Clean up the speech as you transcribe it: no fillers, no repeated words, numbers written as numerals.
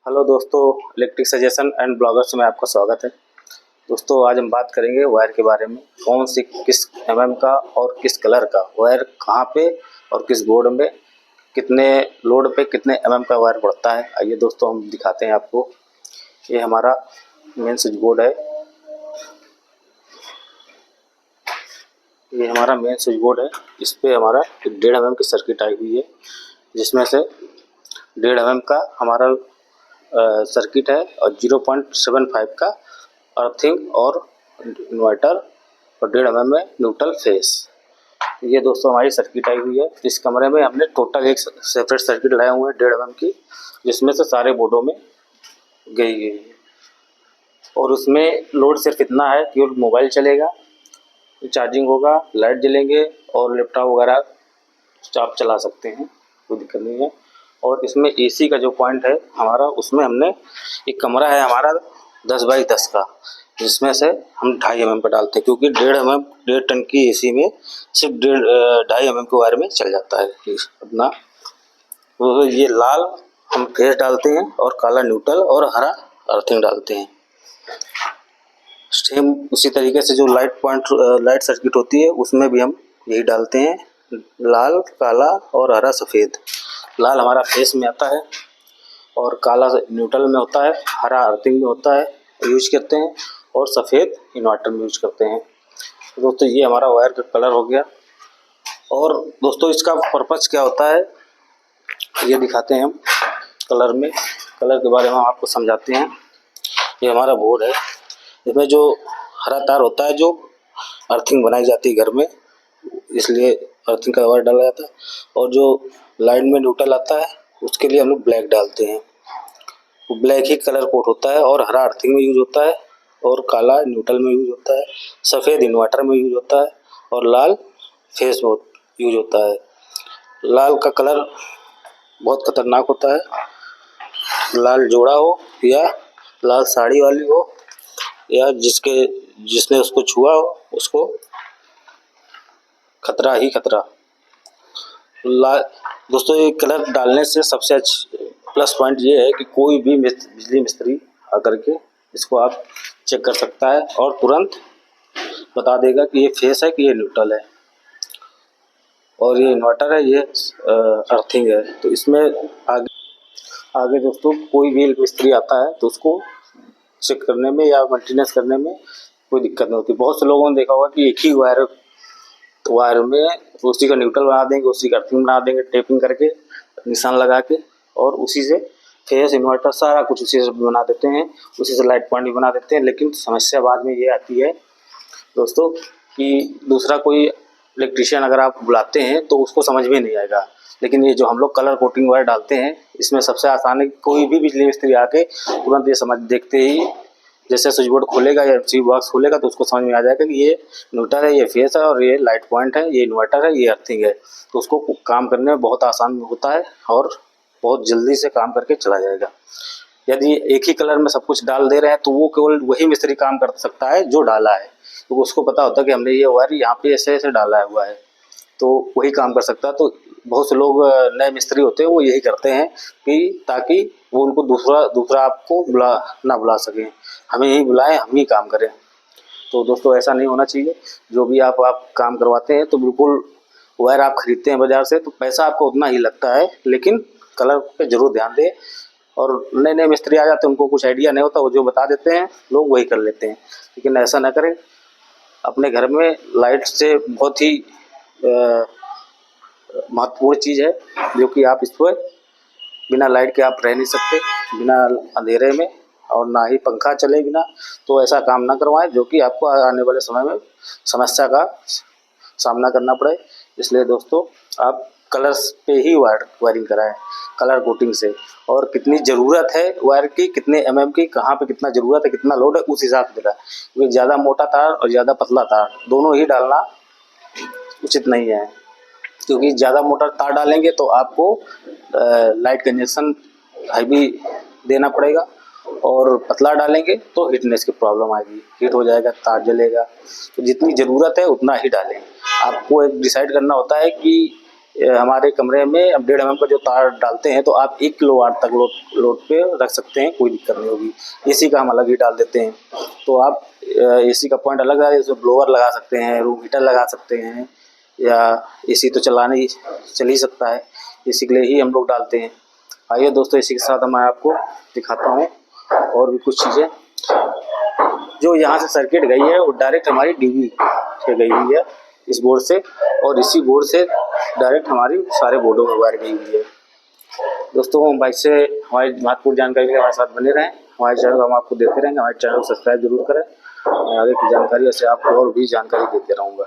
Hello दोस्तों, electric suggestion and bloggers में आपका स्वागत है। दोस्तों आज हम बात करेंगे वायर के बारे में, कौन सी किस एमएम का और किस कलर का वायर कहाँ पे और किस बोर्ड में कितने लोड पे कितने एमएम का वायर पड़ता है। आइए दोस्तों हम दिखाते हैं आपको। ये हमारा मेन स्विच बोर्ड है। ये हमारा मेन स्विच बोर्ड है। इस पर हमारा 1.5 mm की सर्किट आई हुई है, जिसमें से 1.5 mm का हमारा सर्किट है और 0.75 का अर्थिंग और इन्वर्टर और 1.5 mm में न्यूट्रल फेस। ये दोस्तों हमारी सर्किट आई हुई है। इस कमरे में हमने टोटल एक सेपरेट सर्किट लाए हुए हैं 1.5 mm की, जिसमें से सारे बोर्डों में गई है। और उसमें लोड सिर्फ इतना है कि मोबाइल चलेगा, चार्जिंग होगा, लाइट जलेंगे और लैपटॉप वगैरह आप चला सकते हैं, कोई दिक्कत नहीं है। और इसमें एसी का जो पॉइंट है हमारा, उसमें हमने एक कमरा है हमारा 10 बाई 10 का, जिसमें से हम 2.5 mm का डालते हैं, क्योंकि 1.5 टन की एसी में सिर्फ 2.5 mm के वायर में चल जाता है अपना। तो ये लाल हम फेस डालते हैं और काला न्यूट्रल और हरा अर्थिंग डालते हैं। सेम उसी तरीके से जो लाइट सर्किट होती है उसमें भी हम यही डालते हैं, लाल, काला और हरा सफ़ेद। लाल हमारा फेस में आता है और काला न्यूट्रल में होता है, हरा अर्थिंग में होता है, यूज करते हैं, और सफ़ेद इन्वर्टर में यूज करते हैं। दोस्तों ये हमारा वायर का कलर हो गया। और दोस्तों इसका पर्पस क्या होता है ये दिखाते हैं हम कलर में। कलर के बारे में हम आपको समझाते हैं। ये हमारा बोर्ड है। इसमें जो हरा तार होता है जो अर्थिंग बनाई जाती है घर में, इसलिए अर्थिंग का वायर डाला जाता है। और जो लाइट में न्यूट्रल आता है उसके लिए हम लोग ब्लैक डालते हैं। वो ब्लैक ही कलर कोड होता है और हरा अर्थिंग में यूज होता है और काला न्यूट्रल में यूज होता है, सफ़ेद इन्वर्टर में यूज होता है और लाल फेस में यूज होता है। लाल का कलर बहुत खतरनाक होता है। लाल जोड़ा हो या लाल साड़ी वाली हो या जिसने उसको छुआ हो उसको खतरा ही खतरा। दोस्तों ये कलर डालने से सबसे प्लस पॉइंट ये है कि कोई भी बिजली मिस्त्री आकर के इसको आप चेक कर सकता है और तुरंत बता देगा कि ये फेस है कि ये न्यूट्रल है और ये इन्वर्टर है, ये अर्थिंग है। तो इसमें आगे दोस्तों कोई भी मिस्त्री आता है तो उसको चेक करने में या मेंटेनेंस करने में कोई दिक्कत नहीं होती। बहुत से लोगों ने देखा होगा कि एक ही वायर में उसी का न्यूट्रल बना देंगे, उसी का अर्थिंग बना देंगे, टेपिंग करके निशान लगा के, और उसी से फेस इन्वर्टर सारा कुछ उसी से बना देते हैं, उसी से लाइट पॉइंट भी बना देते हैं। लेकिन समस्या बाद में ये आती है दोस्तों कि दूसरा कोई इलेक्ट्रीशियन अगर आप बुलाते हैं तो उसको समझ में नहीं आएगा। लेकिन ये जो हम लोग कलर कोटिंग वायर डालते हैं इसमें सबसे आसान है, कोई भी बिजली मिस्त्री आके तुरंत ये समझ देखते ही, जैसे स्विच बोर्ड खोलेगा या स्विच बॉक्स खोलेगा तो उसको समझ में आ जाएगा कि ये न्यूट्रल है, ये फेस है और ये लाइट पॉइंट है, ये इन्वर्टर है, ये अर्थिंग है। तो उसको काम करने में बहुत आसान होता है और बहुत जल्दी से काम करके चला जाएगा। यदि एक ही कलर में सब कुछ डाल दे रहे हैं तो वो केवल वही मिस्त्री काम कर सकता है जो डाला है, तो उसको पता होता है कि हमने ये वायर यहाँ पे ऐसे ऐसे डाला हुआ है, तो वही काम कर सकता है। तो बहुत से लोग नए मिस्त्री होते हैं वो यही करते हैं कि ताकि वो उनको दूसरा आपको बुला सकें, हमें यही बुलाएं, हम ही काम करें। तो दोस्तों ऐसा नहीं होना चाहिए। जो भी आप काम करवाते हैं तो बिल्कुल वायर आप खरीदते हैं बाज़ार से तो पैसा आपको उतना ही लगता है, लेकिन कलर पे ज़रूर ध्यान दें। और नए नए मिस्त्री आ जाते हैं, उनको कुछ आइडिया नहीं होता, वो जो बता देते हैं लोग वही कर लेते हैं, लेकिन ऐसा ना करें। अपने घर में लाइट से बहुत ही महत्वपूर्ण चीज़ है, जो कि आप इस पर बिना लाइट के आप रह नहीं सकते, बिना अंधेरे में, और ना ही पंखा चले बिना। तो ऐसा काम ना करवाएं जो कि आपको आने वाले समय में समस्या का सामना करना पड़े। इसलिए दोस्तों आप कलर्स पे ही वायरिंग कराएं, कलर कोटिंग से। और कितनी ज़रूरत है वायर की, कितने mm की, कहाँ पे कितना ज़रूरत है, कितना लोड है, उस हिसाब से डालें। क्योंकि ज़्यादा मोटा तार और ज़्यादा पतला तार दोनों ही डालना उचित नहीं है, क्योंकि ज़्यादा मोटा तार डालेंगे तो आपको लाइट का इंजेक्शन हैवी देना पड़ेगा, और पतला डालेंगे तो हीटनेस की प्रॉब्लम आएगी, हीट हो जाएगा, तार जलेगा। तो जितनी ज़रूरत है उतना ही डालें। आपको एक डिसाइड करना होता है कि हमारे कमरे में अब 1.5 mm का जो तार डालते हैं तो आप 1 किलोवाट तक लोड पे रख सकते हैं, कोई दिक्कत नहीं होगी। एसी का हम अलग ही डाल देते हैं। तो आप एसी का पॉइंट अलग है, इसमें ब्लोअर लगा सकते हैं, रूम हीटर लगा सकते हैं, या एसी तो चल ही सकता है, इसी के लिए ही हम लोग डालते हैं। आइए दोस्तों, इसी के साथ मैं आपको दिखाता हूँ और भी कुछ चीज़ें। जो यहाँ से सर्किट गई है वो डायरेक्ट हमारी डीवी से गई हुई है इस बोर्ड से, और इसी बोर्ड से डायरेक्ट हमारी सारे बोर्डों में वायर गई हुई है। दोस्तों बाइक से हमारी महत्वपूर्ण जानकारी के लिए हमारे साथ बने रहें। हमारे चैनल को हम आपको देते रहेंगे। हमारे चैनल को सब्सक्राइब जरूर करें। आगे की जानकारी ऐसे आपको और भी जानकारी देते रहूँगा।